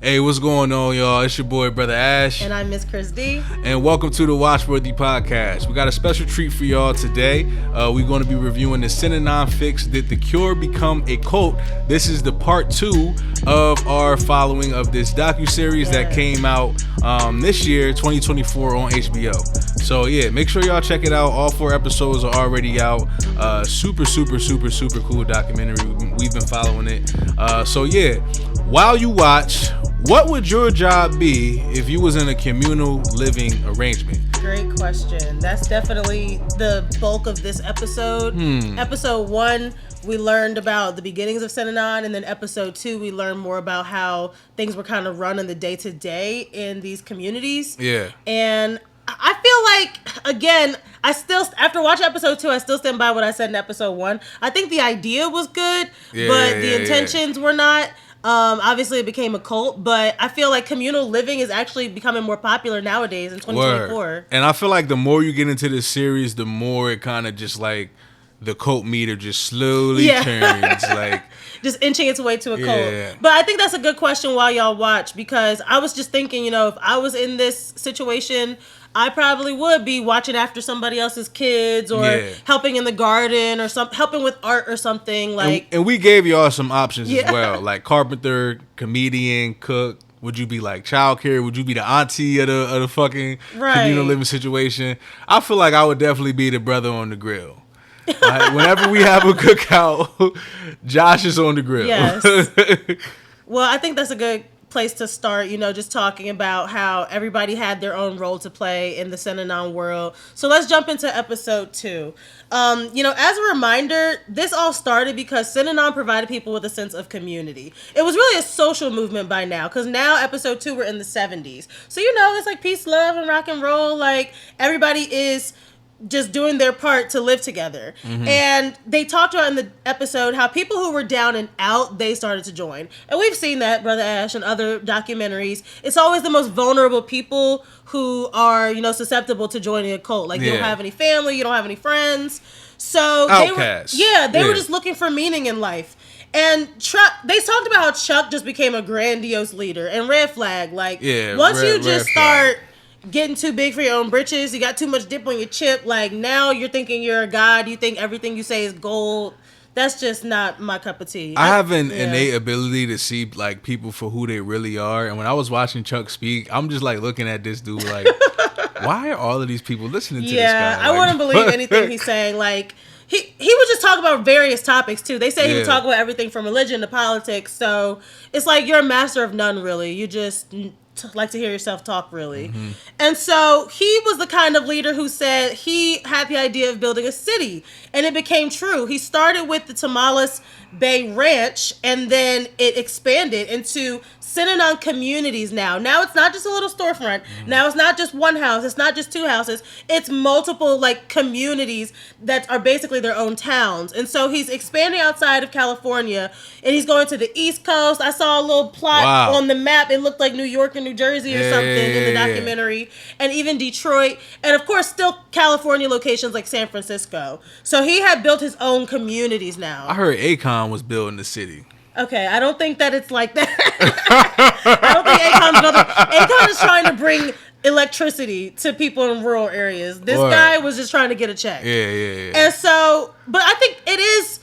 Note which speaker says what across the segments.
Speaker 1: Hey, what's going on, y'all? It's your boy, Brother Ash.
Speaker 2: And I'm Miss Chris D.
Speaker 1: And welcome to the Watchworthy Podcast. We got a special treat for y'all today. We're going to be reviewing the Synanon fix, Did the Cure Become a Cult? This is the part 2 of our following of this docuseries that came out this year, 2024 on HBO. So yeah, make sure y'all check it out. All 4 episodes are already out. Super cool documentary. We've been following it. So yeah, while you watch, what would your job be if you was in a communal living arrangement?
Speaker 2: Great question. That's definitely the bulk of this episode. Episode 1, we learned about the beginnings of Synanon, and then episode 2, we learned more about how things were kind of run in the day-to-day in these communities.
Speaker 1: Yeah.
Speaker 2: And I feel like, again, after watching episode 2, I still stand by what I said in episode 1. I think the idea was good, but the intentions were not. Obviously it became a cult, but I feel like communal living is actually becoming more popular nowadays in 2024.
Speaker 1: Word. And I feel like the more you get into this series, the more it kind of just like the cult meter just slowly turns, like
Speaker 2: just inching its way to a cult. But I think that's a good question while y'all watch, because I was just thinking, if I was in this situation, I probably would be watching after somebody else's kids, or helping in the garden, or helping with art or something like.
Speaker 1: And we gave y'all some options as well, like carpenter, comedian, cook. Would you be like childcare? Would you be the auntie of the fucking communal living situation? I feel like I would definitely be the brother on the grill. Whenever we have a cookout, Josh is on the grill.
Speaker 2: Yes. Well, I think that's a good place to start, just talking about how everybody had their own role to play in the Synanon world. So let's jump into episode 2. As a reminder, this all started because Synanon provided people with a sense of community. It was really a social movement by now, because now episode 2, we're in the 70s. So, it's like peace, love, and rock and roll. Like, everybody is just doing their part to live together. And they talked about in the episode how people who were down and out, they started to join. And we've seen that, Brother Ash, and other documentaries. It's always the most vulnerable people who are, susceptible to joining a cult. Like, you don't have any family, you don't have any friends. So
Speaker 1: outcasts.
Speaker 2: They were just looking for meaning in life. And Chuck, they talked about how Chuck just became a grandiose leader. And red flag, like, once you just start getting too big for your own britches, you got too much dip on your chip, like, now you're thinking you're a god, you think everything you say is gold. That's just not my cup of tea.
Speaker 1: I have an innate ability to see like people for who they really are, and when I was watching Chuck speak, I'm just like looking at this dude like, why are all of these people listening to this guy?
Speaker 2: I wouldn't believe anything he's saying. Like, he would just talk about various topics too. They say he would talk about everything from religion to politics, so it's like you're a master of none, really. You just like to hear yourself talk, really. And so he was the kind of leader who said he had the idea of building a city, and it became true. He started with the Tamales Bay Ranch, and then it expanded into Synanon communities now. Now it's not just a little storefront. Now it's not just one house. It's not just 2 houses. It's multiple like communities that are basically their own towns. And so he's expanding outside of California, and he's going to the East Coast. I saw a little plot on the map. It looked like New York and New Jersey or something in the documentary, and even Detroit, and of course still California locations like San Francisco. So he had built his own communities now.
Speaker 1: I heard Akon was building the city.
Speaker 2: Okay, I don't think that it's like that. I don't think Akon's building. Akon is trying to bring electricity to people in rural areas. This guy was just trying to get a check.
Speaker 1: Yeah.
Speaker 2: And so, but I think it is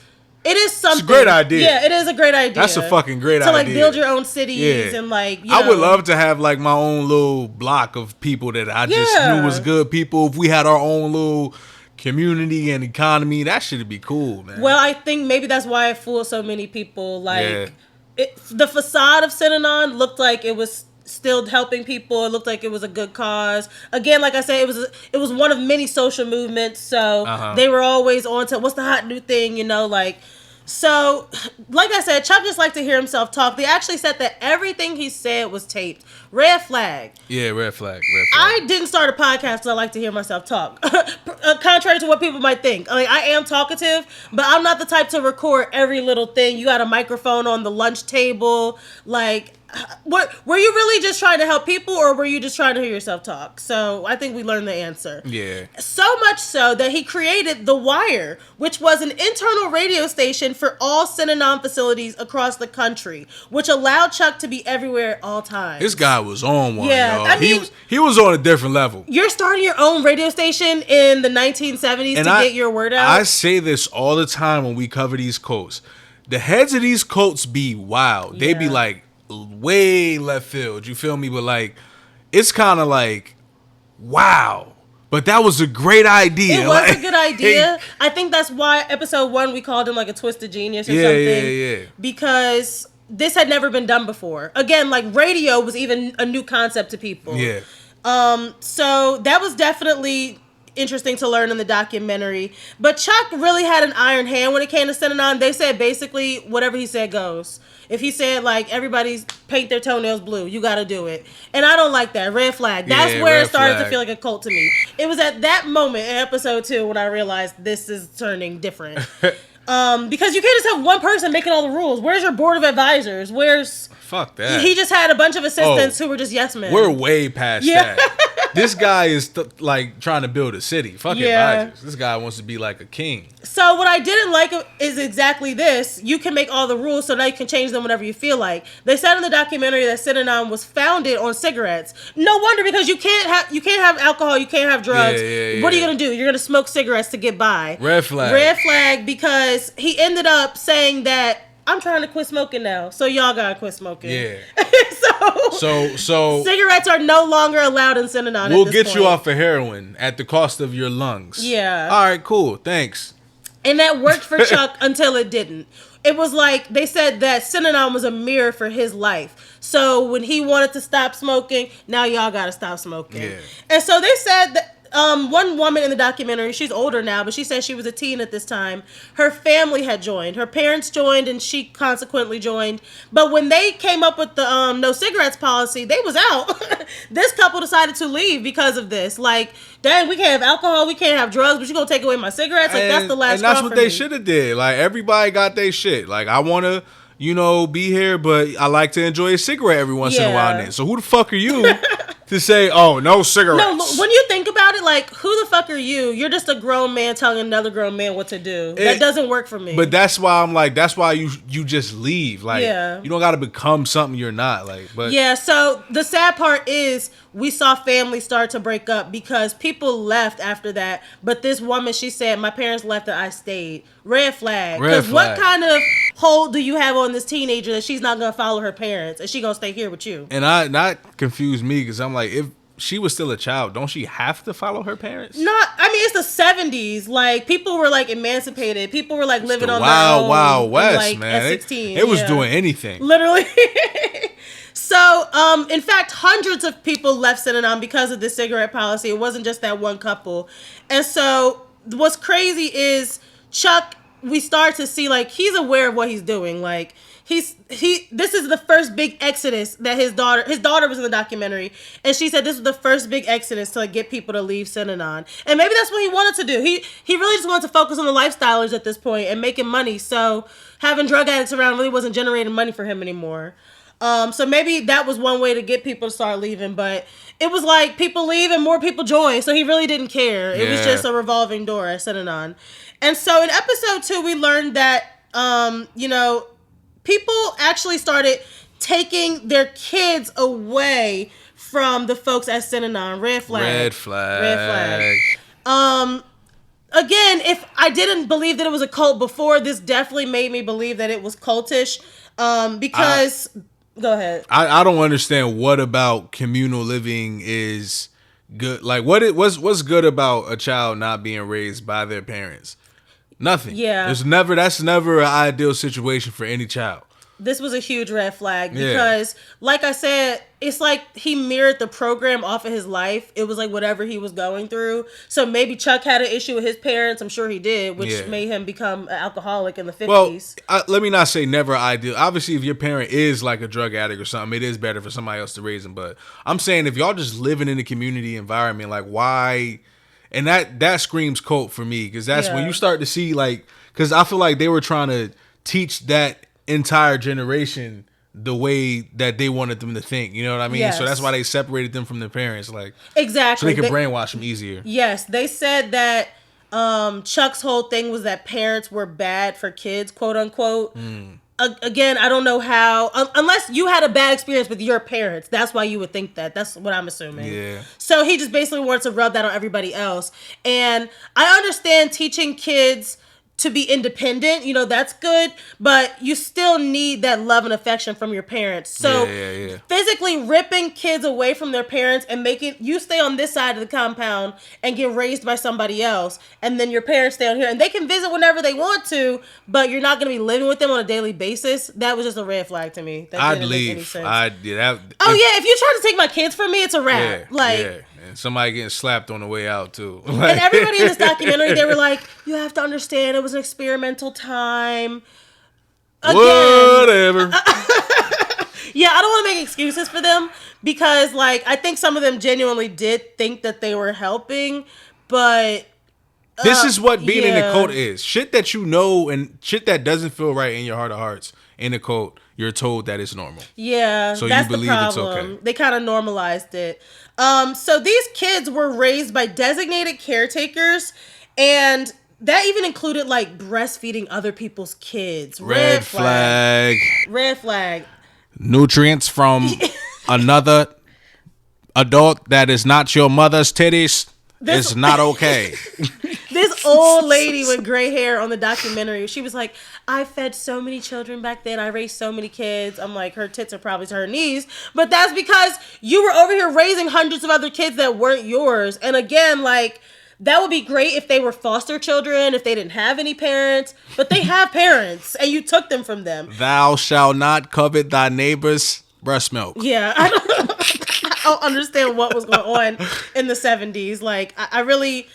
Speaker 2: something.
Speaker 1: It's a great idea.
Speaker 2: Yeah, it is a great idea.
Speaker 1: That's a fucking great idea.
Speaker 2: To like build your own cities and like,
Speaker 1: I would love to have like my own little block of people that I just knew was good people. If we had our own little community and economy, that should be cool, man.
Speaker 2: Well, I think maybe that's why it fooled so many people. Like, the facade of Synanon looked like it was still helping people. It looked like it was a good cause. Again, like I said, it was one of many social movements. So they were always on to what's the hot new thing, like. So, like I said, Chuck just liked to hear himself talk. They actually said that everything he said was taped. Red flag.
Speaker 1: Yeah, red flag.
Speaker 2: I didn't start a podcast because I like to hear myself talk. contrary to what people might think. Like, I am talkative, but I'm not the type to record every little thing. You got a microphone on the lunch table. Like, what were you really just trying to help people, or were you just trying to hear yourself talk? So I think we learned the answer.
Speaker 1: Yeah.
Speaker 2: So much so that he created The Wire, which was an internal radio station for all Synanon facilities across the country, which allowed Chuck to be everywhere at all times.
Speaker 1: This guy was on one.
Speaker 2: Yeah,
Speaker 1: y'all.
Speaker 2: I mean,
Speaker 1: he was on a different level.
Speaker 2: You're starting your own radio station in the 1970s to get your word out.
Speaker 1: I say this all the time when we cover these quotes. The heads of these quotes be wild.
Speaker 2: Yeah.
Speaker 1: They be like way left field. You feel me? But like, it's kind of like, wow. But that was a great idea.
Speaker 2: It was a good idea. I think that's why episode 1 we called him like a twisted genius or something.
Speaker 1: Yeah.
Speaker 2: Because this had never been done before. Again, like radio was even a new concept to people.
Speaker 1: Yeah.
Speaker 2: So that was definitely interesting to learn in the documentary. But Chuck really had an iron hand when it came to Synanon. They said basically whatever he said goes. If he said like everybody's paint their toenails blue, you got to do it. And I don't like that. Red flag. That's where it started to feel like a cult to me. It was at that moment in episode 2 when I realized this is turning different. Because you can't just have one person making all the rules. Where's your board of advisors?
Speaker 1: Fuck that.
Speaker 2: He just had a bunch of assistants who were just yes men.
Speaker 1: We're way past that. This guy is like trying to build a city. Fuck advisors. This guy wants to be like a king.
Speaker 2: So what I didn't like is exactly this. You can make all the rules, so now you can change them whenever you feel like. They said in the documentary that Synanon was founded on cigarettes. No wonder, because you can't have alcohol, you can't have drugs.
Speaker 1: Yeah.
Speaker 2: What are you gonna do? You're gonna smoke cigarettes to get by.
Speaker 1: Red flag.
Speaker 2: Red flag, because he ended up saying that I'm trying to quit smoking now, so y'all gotta quit smoking.
Speaker 1: Yeah.
Speaker 2: So cigarettes are no longer allowed in Synanon.
Speaker 1: We'll get you off of heroin at the cost of your lungs.
Speaker 2: Yeah.
Speaker 1: All right, cool. Thanks.
Speaker 2: And that worked for Chuck until it didn't. It was like they said that Synanon was a mirror for his life. So when he wanted to stop smoking, now y'all gotta stop smoking.
Speaker 1: Yeah.
Speaker 2: And so they said that one woman in the documentary, she's older now, but she said she was a teen at this time. Her family had joined. Her parents joined, and she consequently joined. But when they came up with the no cigarettes policy, they was out. This couple decided to leave because of this. Like, dang, we can't have alcohol, we can't have drugs, but you gonna take away my cigarettes? Like, that's the last.
Speaker 1: And that's what they should have did. Like, everybody got their shit. Like, I wanna, be here, but I like to enjoy a cigarette every once in a while. Then, so who the fuck are you? To say, oh, no cigarettes.
Speaker 2: No, when you think about it, like, who the fuck are you? You're just a grown man telling another grown man what to do. That doesn't work for me.
Speaker 1: But that's why I'm like, that's why you just leave. Like, you don't got to become something you're not. Like, but
Speaker 2: yeah. So the sad part is we saw families start to break up because people left after that. But this woman, she said, my parents left and I stayed. Red flag. Because what kind of hold do you have on this teenager that she's not gonna follow her parents and she gonna stay here with you?
Speaker 1: And that confused me because I'm like, if she was still a child, don't she have to follow her parents?
Speaker 2: Not. I mean, it's the 70s. Like, people were like emancipated. People were like living on their own.
Speaker 1: Wild West,
Speaker 2: like,
Speaker 1: man.
Speaker 2: At 16,
Speaker 1: it was doing anything.
Speaker 2: Literally. So, in fact, hundreds of people left Synanon because of the cigarette policy. It wasn't just that one couple. And so, what's crazy is Chuck, we start to see, like, he's aware of what he's doing. Like, this is the first big exodus that his daughter was in the documentary, and she said this was the first big exodus to, like, get people to leave Synanon. And maybe that's what he wanted to do. He really just wanted to focus on the lifestylers at this point and making money. So having drug addicts around really wasn't generating money for him anymore. So maybe that was one way to get people to start leaving, but it was like people leave and more people join. So he really didn't care. It was just a revolving door at Synanon. And so in episode 2, we learned that, people actually started taking their kids away from the folks at Synanon. Red flag. Again, if I didn't believe that it was a cult before, this definitely made me believe that it was cultish. Because go ahead.
Speaker 1: I don't understand what about communal living is good. Like, what's good about a child not being raised by their parents? Nothing.
Speaker 2: Yeah.
Speaker 1: That's never an ideal situation for any child.
Speaker 2: This was a huge red flag because, like I said, it's like he mirrored the program off of his life. It was like whatever he was going through. So maybe Chuck had an issue with his parents. I'm sure he did, which made him become an alcoholic in the 50s.
Speaker 1: Well, let me not say never ideal. Obviously, if your parent is like a drug addict or something, it is better for somebody else to raise them. But I'm saying if y'all just living in a community environment, like, why? And that screams cult for me, because that's when you start to see, like, because I feel like they were trying to teach that entire generation the way that they wanted them to think. You know what I mean?
Speaker 2: Yes.
Speaker 1: So that's why they separated them from their parents, like,
Speaker 2: exactly,
Speaker 1: so they could brainwash them easier.
Speaker 2: Yes, they said that Chuck's whole thing was that parents were bad for kids, quote unquote. Again, I don't know how, unless you had a bad experience with your parents. That's why you would think that. That's what I'm assuming.
Speaker 1: Yeah.
Speaker 2: So he just basically wants to rub that on everybody else. And I understand teaching kids to be independent, you know, that's good, but you still need that love and affection from your parents. So physically ripping kids away from their parents and making you stay on this side of the compound and get raised by somebody else, and then your parents stay on here, and they can visit whenever they want to, but you're not going to be living with them on a daily basis. That was just a red flag to me. That
Speaker 1: I'd leave. If
Speaker 2: you're trying to take my kids from me, it's a wrap.
Speaker 1: And somebody getting slapped on the way out too.
Speaker 2: And everybody in this documentary, they were like, you have to understand it was an experimental time. Again,
Speaker 1: whatever.
Speaker 2: Yeah, I don't want to make excuses for them, because, like, I think some of them genuinely did think that they were helping, but
Speaker 1: this is what being in a cult is. Shit that you know and shit that doesn't feel right in your heart of hearts in a cult, you're told that it's normal.
Speaker 2: Yeah,
Speaker 1: so
Speaker 2: that's
Speaker 1: you believe
Speaker 2: the problem.
Speaker 1: It's okay.
Speaker 2: They kind of normalized it. So these kids were raised by designated caretakers, and that even included, like, breastfeeding other people's kids. Red flag. Red flag.
Speaker 1: Nutrients from another adult that is not your mother's titties is not okay.
Speaker 2: This old lady with gray hair on the documentary, she was like, I fed so many children back then. I raised so many kids. I'm like, her tits are probably to her knees. But that's because you were over here raising hundreds of other kids that weren't yours. And again, like, that would be great if they were foster children, if they didn't have any parents. But they have parents, and you took them from them.
Speaker 1: Thou shalt not covet thy neighbor's breast milk.
Speaker 2: Yeah, I don't understand what was going on in the 70s. Like, I really...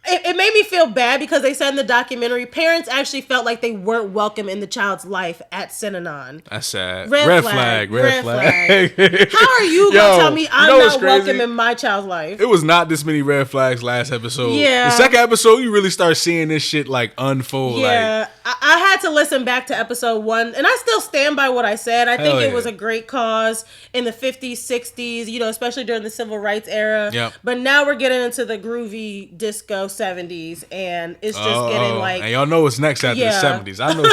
Speaker 2: It made me feel bad, because they said in the documentary, parents actually felt like they weren't welcome in the child's life at Synanon.
Speaker 1: That's sad.
Speaker 2: Red flag. How are you going to tell me I'm not welcome in my child's life?
Speaker 1: It was not this many red flags last episode.
Speaker 2: Yeah.
Speaker 1: The second episode, you really start seeing this shit, like, unfold.
Speaker 2: Yeah. Like, I had to listen back to episode 1, and I still stand by what I said. I think it was a great cause in the 50s, 60s, you know, especially during the civil rights era.
Speaker 1: Yep.
Speaker 2: But now we're getting into the groovy disco 70s, and it's just getting like...
Speaker 1: And y'all know what's next after the 70s. I know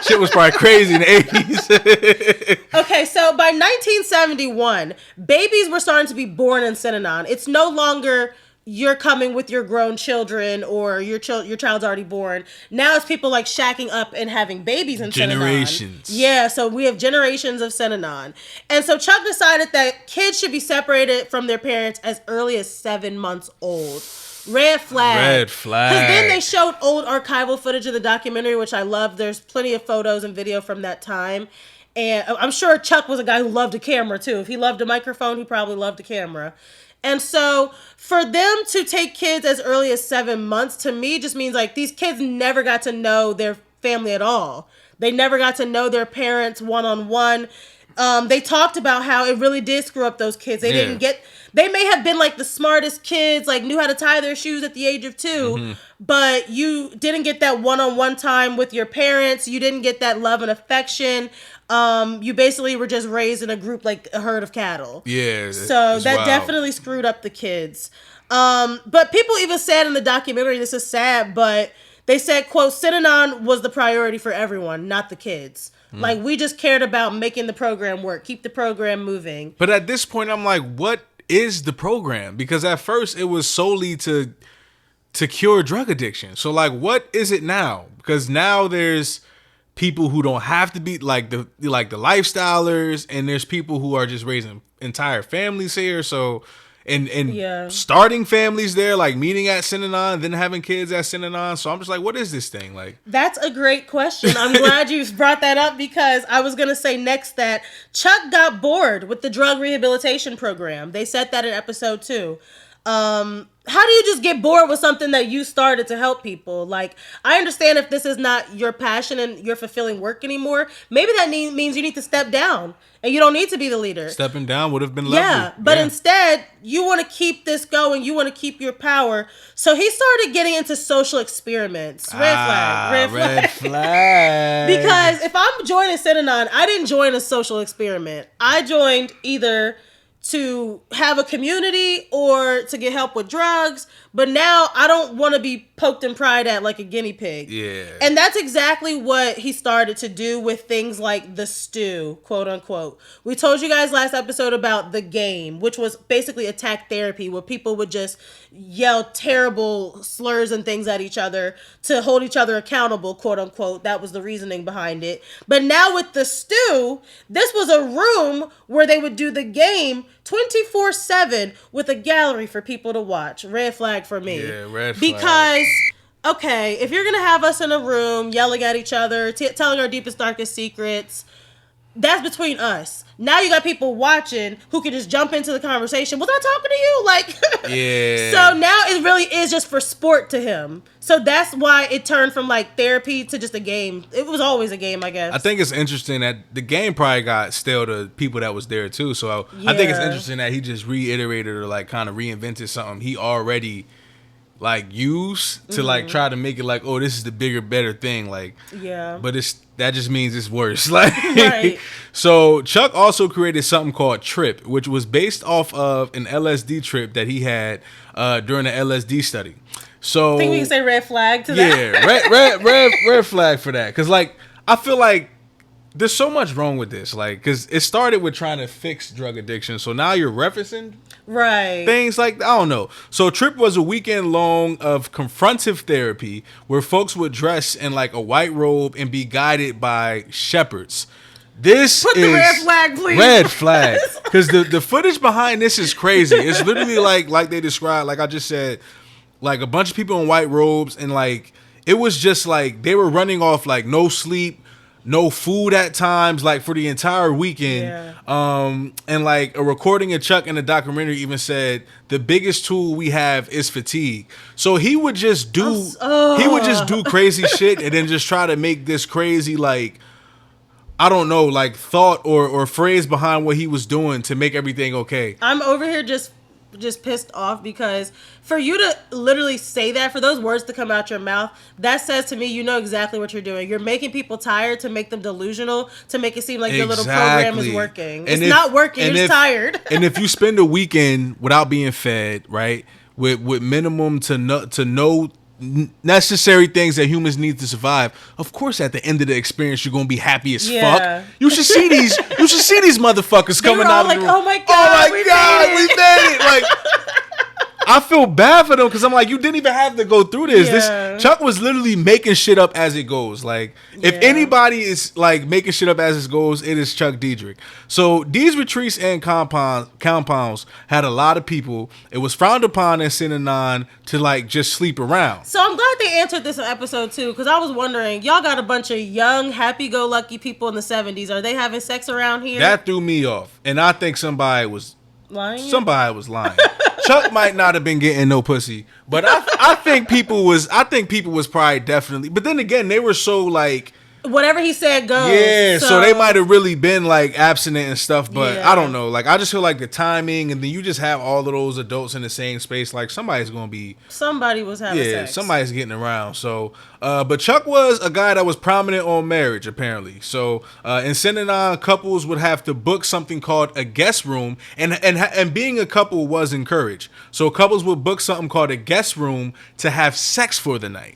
Speaker 1: shit was probably crazy in the 80s.
Speaker 2: Okay, so by 1971, babies were starting to be born in Synanon. It's no longer you're coming with your grown children or your child's already born. Now it's people like shacking up and having babies in
Speaker 1: generations.
Speaker 2: Synanon. Yeah, so we have generations of Synanon. And so Chuck decided that kids should be separated from their parents as early as 7 months old. Red flag.
Speaker 1: Red flag.
Speaker 2: Because then they showed old archival footage of the documentary, which I love. There's plenty of photos and video from that time. And I'm sure Chuck was a guy who loved a camera, too. If he loved a microphone, he probably loved a camera. And so for them to take kids as early as 7 months, to me, just means like these kids never got to know their family at all. They never got to know their parents one-on-one. They talked about how it really did screw up those kids. They may have been like the smartest kids, like knew how to tie their shoes at the age of 2, but you didn't get that one-on-one time with your parents. You didn't get that love and affection. You basically were just raised in a group like a herd of cattle.
Speaker 1: Yeah.
Speaker 2: So that definitely screwed up the kids. But people even said in the documentary, this is sad, but they said, quote, Synanon was the priority for everyone, not the kids. Like, we just cared about making the program work, keep the program moving.
Speaker 1: But at this point, I'm like, what is the program? Because at first it was solely to cure drug addiction. So like, what is it now? Because now there's people who don't have to be like the lifestylers, and there's people who are just raising entire families here. So and starting families there, like meeting at Synanon, then having kids at Synanon. So I'm just like, what is this thing? Like,
Speaker 2: that's a great question. I'm glad you brought that up, because I was going to say next that Chuck got bored with the drug rehabilitation program. They said that in episode 2. how do you just get bored with something that you started to help people? Like, I understand if this is not your passion and your fulfilling work anymore, maybe that means you need to step down and you don't need to be the leader.
Speaker 1: Stepping down would have been lovely.
Speaker 2: Yeah, but instead, you want to keep this going. You want to keep your power. So he started getting into social experiments. Red flag. Because if I'm joining Synanon, I didn't join a social experiment. I joined either to have a community or to get help with drugs, but now I don't want to be poked and pried at like a guinea pig.
Speaker 1: Yeah.
Speaker 2: And that's exactly what he started to do with things like the stew, quote unquote. We told you guys last episode about the game, which was basically attack therapy, where people would just yell terrible slurs and things at each other to hold each other accountable, quote unquote. That was the reasoning behind it. But now with the stew, this was a room where they would do the game 24/7 with a gallery for people to watch. Red flag for me.
Speaker 1: Yeah, red flag.
Speaker 2: Because, okay, if you're going to have us in a room yelling at each other, telling our deepest, darkest secrets, that's between us. Now you got people watching who can just jump into the conversation. Was I talking to you? Like,
Speaker 1: yeah.
Speaker 2: So now it really is just for sport to him. So that's why it turned from like therapy to just a game. It was always a game, I guess.
Speaker 1: I think it's interesting that the game probably got stale to people that was there too. So I think it's interesting that he just reiterated or like kind of reinvented something he already like used to like try to make it like, oh, this is the bigger, better thing. Like,
Speaker 2: yeah.
Speaker 1: But that just means it's worse. Like,
Speaker 2: right.
Speaker 1: So Chuck also created something called Trip, which was based off of an LSD trip that he had during the LSD study. So
Speaker 2: I think we can say red flag to that.
Speaker 1: Yeah, red flag for that. Because like I feel like there's so much wrong with this. Like, because it started with trying to fix drug addiction. So now you're referencing things like, I don't know. So Trip was a weekend long of confrontive therapy where folks would dress in like a white robe and be guided by shepherds. This
Speaker 2: Put the red flag, please.
Speaker 1: Red flag. Because the footage behind this is crazy. It's literally like they described, like I just said, like a bunch of people in white robes, and like it was just like they were running off like no sleep, no food at times, like for the entire weekend.
Speaker 2: Yeah.
Speaker 1: And like a recording of Chuck in the documentary even said the biggest tool we have is fatigue. So he would just do crazy shit and then just try to make this crazy like, I don't know, like thought or phrase behind what he was doing to make everything okay.
Speaker 2: I'm over here just pissed off because for you to literally say that, for those words to come out your mouth, that says to me you know exactly what you're doing. You're making people tired to make them delusional, to make it seem like your little program is working. It's not working. You're just tired.
Speaker 1: And if you spend a weekend without being fed, right, with minimum to no necessary things that humans need to survive, of course at the end of the experience you're gonna be happy as fuck. You should see these motherfuckers coming out of the room.
Speaker 2: Oh my god, we made
Speaker 1: it. Like, I feel bad for them because I'm like, you didn't even have to go through this. This Chuck was literally making shit up as it goes. Like, if anybody is like making shit up as it goes, it is Chuck Diedrich. So these retreats and compounds had a lot of people. It was frowned upon in Synanon to like just sleep around.
Speaker 2: So I'm glad they answered this in episode 2 because I was wondering, y'all got a bunch of young, happy-go-lucky people in the 70s. Are they having sex around here?
Speaker 1: That threw me off, and I think somebody was
Speaker 2: lying.
Speaker 1: Chuck might not have been getting no pussy, but I think people was probably definitely. But then again, they were so like
Speaker 2: whatever he said goes.
Speaker 1: Yeah, so they might have really been like abstinent and stuff, but I don't know. Like I just feel like the timing, and then you just have all of those adults in the same space. Like somebody was having sex. Somebody's getting around. So, but Chuck was a guy that was prominent on marriage apparently. So, in Synanon, couples would have to book something called a guest room, and being a couple was encouraged. So couples would book something called a guest room to have sex for the night.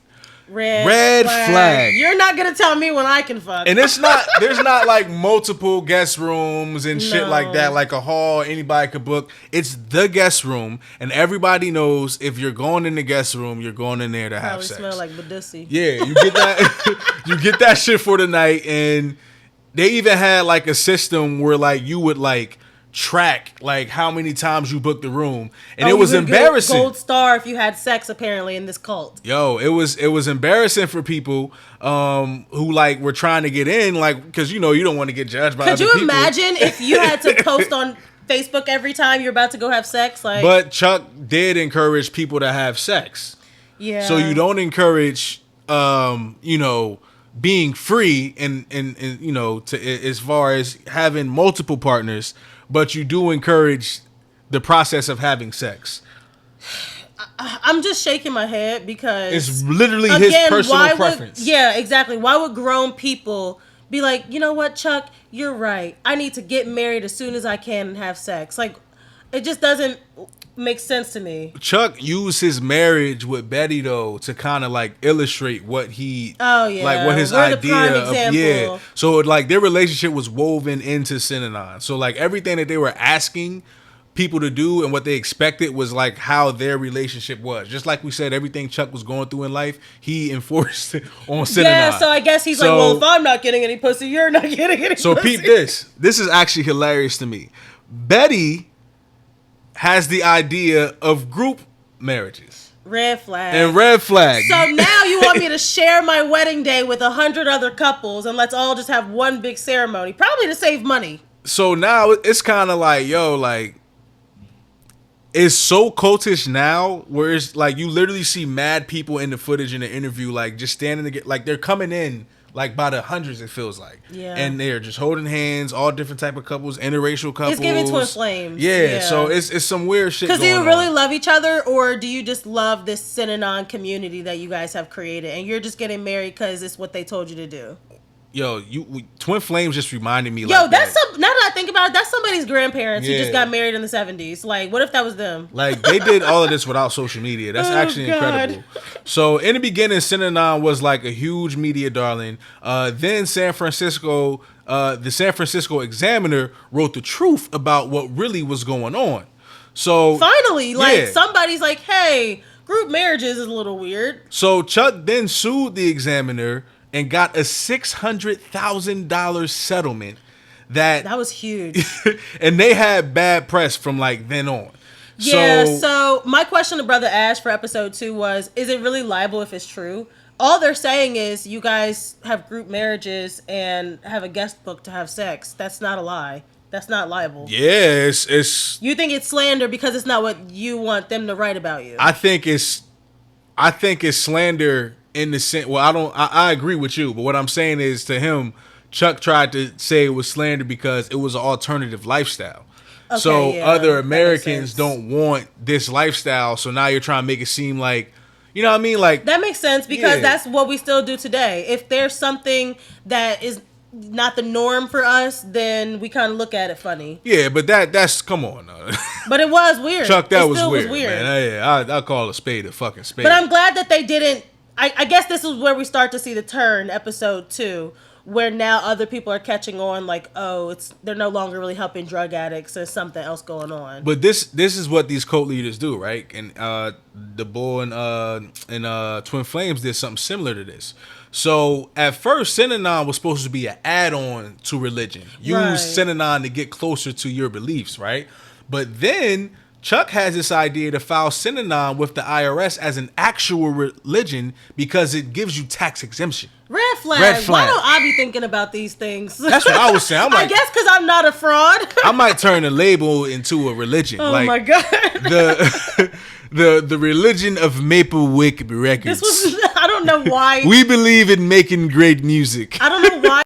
Speaker 1: Red flag.
Speaker 2: You're not gonna tell me when I can fuck.
Speaker 1: And there's not like multiple guest rooms and shit like that, like a hall anybody could book. It's the guest room, and everybody knows if you're going in the guest room, you're going in there to have sex.
Speaker 2: Smell like Badussi.
Speaker 1: Yeah, you get that. You get that shit for the night, and they even had like a system where like you would like track like how many times you booked the room, and it was embarrassing.
Speaker 2: Gold star if you had sex apparently in this cult.
Speaker 1: Yo, it was embarrassing for people who like were trying to get in, like because you know you don't want to get judged by other people.
Speaker 2: Could you imagine if you had to post on Facebook every time you're about to go have sex. Like,
Speaker 1: but Chuck did encourage people to have sex.
Speaker 2: Yeah.
Speaker 1: So you don't encourage, being free and to as far as having multiple partners, but you do encourage the process of having sex.
Speaker 2: I'm just shaking my head because
Speaker 1: it's literally his personal preference.
Speaker 2: Yeah, exactly. Why would grown people be like, you know what, Chuck, you're right. I need to get married as soon as I can and have sex. Like, it just doesn't make sense to me.
Speaker 1: Chuck used his marriage with Betty though to kind of like illustrate what he, what his idea of, So like their relationship was woven into Synanon. So like everything that they were asking people to do and what they expected was like how their relationship was. Just like we said, everything Chuck was going through in life, he enforced it on Synanon. Yeah,
Speaker 2: so I guess he's like, well, if I'm not getting any pussy, you're not getting any pussy.
Speaker 1: So peep this. This is actually hilarious to me. Betty has the idea of group marriages.
Speaker 2: Red flag.
Speaker 1: And red flag.
Speaker 2: So now you want me to share my wedding day with 100 other couples and let's all just have one big ceremony, probably to save money.
Speaker 1: So now it's kind of like, it's so cultish now where it's like you literally see mad people in the footage in the interview like just standing to get like they're coming in like by the hundreds, it feels like.
Speaker 2: Yeah.
Speaker 1: And they're just holding hands, all different type of couples, interracial couples.
Speaker 2: It's giving twin flames.
Speaker 1: Yeah, so it's some weird shit going on.
Speaker 2: Because do you really love each other or do you just love this Synanon community that you guys have created and you're just getting married because it's what they told you to do?
Speaker 1: Yo, twin flames just reminded me.
Speaker 2: Now that I think about it, that's somebody's grandparents who just got married in the 70s. Like, what if that was them?
Speaker 1: Like, they did all of this without social media. That's actually incredible. So, in the beginning, Synanon was like a huge media darling. Then the San Francisco Examiner wrote the truth about what really was going on. So
Speaker 2: finally, somebody's like, hey, group marriages is a little weird.
Speaker 1: So Chuck then sued the Examiner and got a $600,000 settlement. That
Speaker 2: was huge.
Speaker 1: And they had bad press from like then on.
Speaker 2: Yeah, so my question to Brother Ash for episode 2 was, is it really liable if it's true? All they're saying is you guys have group marriages and have a guest book to have sex. That's not a lie. That's not liable.
Speaker 1: Yeah, it's
Speaker 2: You think it's slander because it's not what you want them to write about you.
Speaker 1: I think it's slander in the sense, I agree with you, but what I'm saying is to him, Chuck tried to say it was slander because it was an alternative lifestyle. Okay, so other Americans don't want this lifestyle, so now you're trying to make it seem like, you know what I mean? Like
Speaker 2: that makes sense because that's what we still do today. If there's something that is not the norm for us, then we kind of look at it funny.
Speaker 1: Yeah, but that's come on.
Speaker 2: But it was weird.
Speaker 1: Chuck, that was weird. Man. I call a spade a fucking spade.
Speaker 2: But I'm glad that they didn't. I guess this is where we start to see the turn, episode 2, where now other people are catching on like, oh, they're no longer really helping drug addicts. There's something else going on.
Speaker 1: But this is what these cult leaders do, right? And the Bull and Twin Flames did something similar to this. So at first, Synanon was supposed to be an add-on to religion. Use Synanon to get closer to your beliefs, right? But then Chuck has this idea to file Synanon with the IRS as an actual religion because it gives you tax exemption.
Speaker 2: Red flag. Why don't I be thinking about these things?
Speaker 1: That's what I was saying. I'm like,
Speaker 2: I guess because I'm not a fraud.
Speaker 1: I might turn the label into a religion.
Speaker 2: Oh my God.
Speaker 1: The religion of Maplewick Records.
Speaker 2: I don't know why.
Speaker 1: We believe in making great music.
Speaker 2: I don't know why.